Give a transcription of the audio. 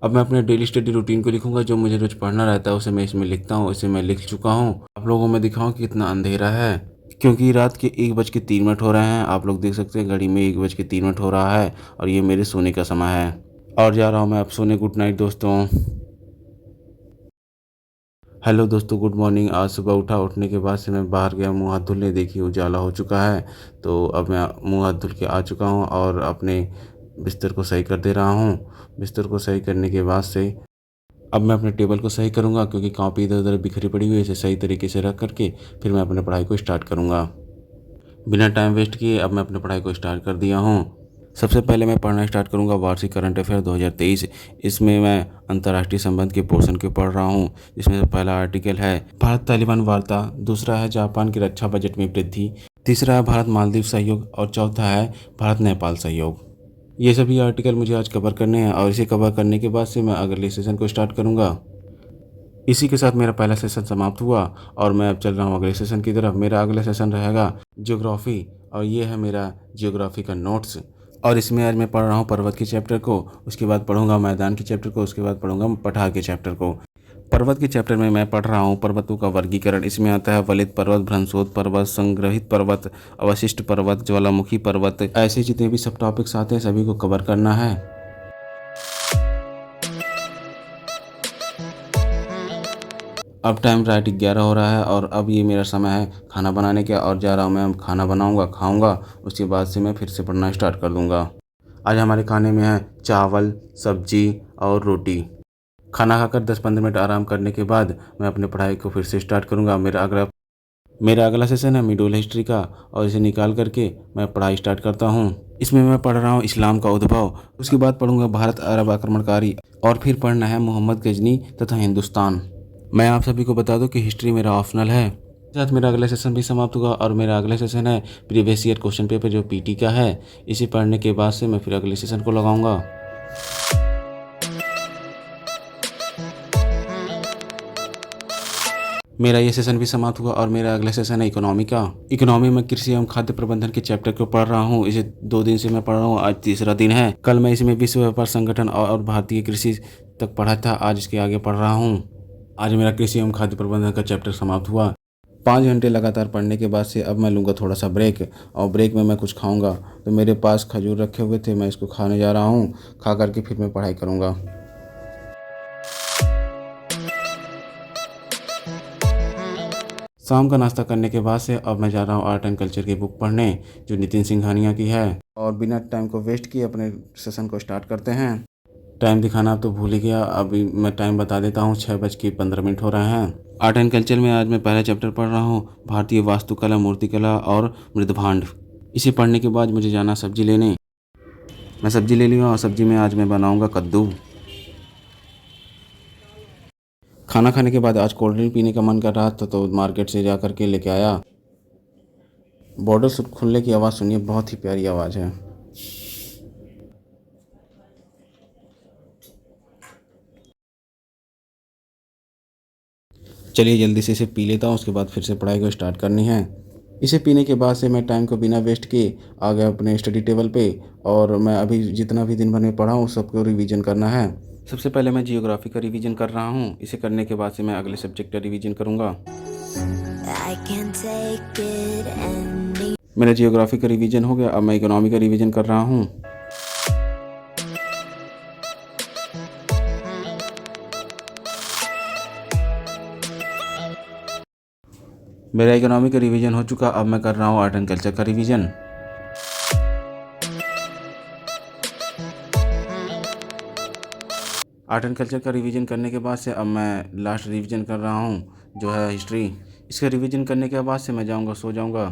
अब मैं अपने डेली स्टडी रूटीन को लिखूंगा, जो मुझे रोज पढ़ना रहता है उसे मैं इसमें लिखता हूँ। इसे मैं लिख चुका हूँ। आप लोगों में दिखाऊं कि कितना अंधेरा है, क्योंकि रात के 1:03 हो रहे हैं। आप लोग देख सकते हैं घड़ी में 1:03 हो रहा है और ये मेरे सोने का समय है। और जा रहा हूँ मैं अब सोने। गुड नाइट दोस्तों। हेलो दोस्तों, गुड मॉर्निंग। आज सुबह उठने के बाद से मैं बाहर गया मुँह हाथ धुलने, देखिए उजाला हो चुका है। तो अब मैं मुँह हाथ धुल के आ चुका हूँ और अपने बिस्तर को सही कर दे रहा हूँ। बिस्तर को सही करने के बाद से अब मैं अपने टेबल को सही करूँगा, क्योंकि कॉपी इधर उधर बिखरी पड़ी हुई है। इसे सही तरीके से रख करके फिर मैं अपने पढ़ाई को स्टार्ट करूँगा। बिना टाइम वेस्ट किए अब मैं अपने पढ़ाई को स्टार्ट कर दिया हूँ। सबसे पहले मैं पढ़ना स्टार्ट करूंगा वार्षिक करंट अफेयर 2023। इसमें मैं अंतर्राष्ट्रीय संबंध के पोर्शन के पढ़ रहा हूं, जिसमें से पहला आर्टिकल है भारत तालिबान वार्ता, दूसरा है जापान की रक्षा बजट में वृद्धि, तीसरा है भारत मालदीव सहयोग और चौथा है भारत नेपाल सहयोग। ये सभी आर्टिकल मुझे आज कवर करने हैं और इसे कवर करने के बाद से मैं अगले सेशन को स्टार्ट करूँगा। इसी के साथ मेरा पहला सेशन समाप्त हुआ और मैं अब चल रहा हूँ अगले सेशन की तरफ। मेरा अगला सेशन रहेगा ज्योग्राफी और ये है मेरा ज्योग्राफी का नोट्स। और इसमें आज मैं पढ़ रहा हूँ पर्वत के चैप्टर को, उसके बाद पढ़ूंगा मैदान के चैप्टर को, उसके बाद पढ़ूंगा पठार के चैप्टर को। पर्वत के चैप्टर में मैं पढ़ रहा हूँ पर्वतों का वर्गीकरण। इसमें आता है वलित पर्वत, भ्रंशोद पर्वत, संग्रहित पर्वत, अवशिष्ट पर्वत, ज्वालामुखी पर्वत। ऐसे जितने भी सब टॉपिक्स आते हैं सभी को कवर करना है। अब टाइम राइट 11 हो रहा है और अब ये मेरा समय है खाना बनाने का, और जा रहा हूँ मैं अब खाना बनाऊँगा, खाऊँगा। उसके बाद से मैं फिर से पढ़ना स्टार्ट कर दूँगा। आज हमारे खाने में है चावल, सब्जी और रोटी। खाना खाकर 10-15 मिनट आराम करने के बाद मैं अपनी पढ़ाई को फिर से स्टार्ट करूँगा। मेरा अगला सेशन है मिडल हिस्ट्री का और इसे निकाल करके मैं पढ़ाई स्टार्ट करता हूँ। इसमें मैं पढ़ रहा हूँ इस्लाम का उद्भव, उसके बाद पढ़ूंगा भारत अरब आक्रमणकारी और फिर पढ़ना है मोहम्मद गजनी तथा हिंदुस्तान। मैं आप सभी को बता दूं कि हिस्ट्री मेरा ऑप्शनल है। साथ मेरा अगला सेशन भी समाप्त होगा और मेरा अगला सेशन है प्रीवियस ईयर क्वेश्चन पेपर, जो पीटी का है। इसे पढ़ने के बाद से मैं फिर अगले सेशन को लगाऊंगा। मेरा ये सेशन भी समाप्त हुआ और मेरा अगला सेशन है इकोनॉमी का। इकोनॉमी में कृषि एवं खाद्य प्रबंधन के चैप्टर को पढ़ रहा हूँ। इसे 2 दिन से मैं पढ़ रहा हूँ, आज तीसरा दिन है। कल मैं इसमें विश्व व्यापार संगठन और भारतीय कृषि तक पढ़ा था, आज इसके आगे पढ़ रहा हूँ। आज मेरा कृषि एवं खाद्य प्रबंधन का चैप्टर समाप्त हुआ। 5 घंटे लगातार पढ़ने के बाद से अब मैं लूँगा थोड़ा सा ब्रेक, और ब्रेक में मैं कुछ खाऊंगा। तो मेरे पास खजूर रखे हुए थे, मैं इसको खाने जा रहा हूँ। खा करके फिर मैं पढ़ाई करूँगा। शाम का नाश्ता करने के बाद से अब मैं जा रहा हूँ आर्ट एंड कल्चर की बुक पढ़ने, जो नितिन सिंघानिया की है। और बिना टाइम को वेस्ट किए अपने सेशन को स्टार्ट करते हैं। टाइम दिखाना अब तो भूल ही गया, अभी मैं टाइम बता देता हूँ। 6:15 हो रहे हैं। आर्ट एंड कल्चर में आज मैं पहला चैप्टर पढ़ रहा हूँ भारतीय वास्तुकला, मूर्तिकला और मृदभांड। इसे पढ़ने के बाद मुझे जाना सब्जी लेने। मैं सब्जी ले लिया और सब्जी में आज मैं बनाऊँगा कद्दू। खाना खाने के बाद आज कोल्ड ड्रिंक पीने का मन कर रहा था, तो मार्केट से जा कर के लेके आया। बॉटल खुलने की आवाज़ सुनिए, बहुत ही प्यारी आवाज़ है। चलिए जल्दी से इसे पी लेता हूँ, उसके बाद फिर से पढ़ाई को स्टार्ट करनी है। इसे पीने के बाद से मैं टाइम को बिना वेस्ट किए आ गया अपने स्टडी टेबल पे, और मैं अभी जितना भी दिन भर में पढ़ा हूँ सबको रिवीजन करना है। सबसे पहले मैं जियोग्राफी का रिवीजन कर रहा हूँ। इसे करने के बाद से मैं अगले सब्जेक्ट का रिवीजन करूँगा। मेरा जियोग्राफी का रिवीजन हो गया, अब मैं इकोनॉमी का रिवीजन कर रहा हूँ। मेरा इकोनॉमी का रिवीजन हो चुका, अब मैं कर रहा हूँ आर्ट एंड कल्चर का रिवीजन। आर्ट एंड कल्चर का रिवीजन करने के बाद से अब मैं लास्ट रिवीजन कर रहा हूँ, जो है हिस्ट्री। इसका रिवीजन करने के बाद से मैं जाऊँगा, सो जाऊँगा।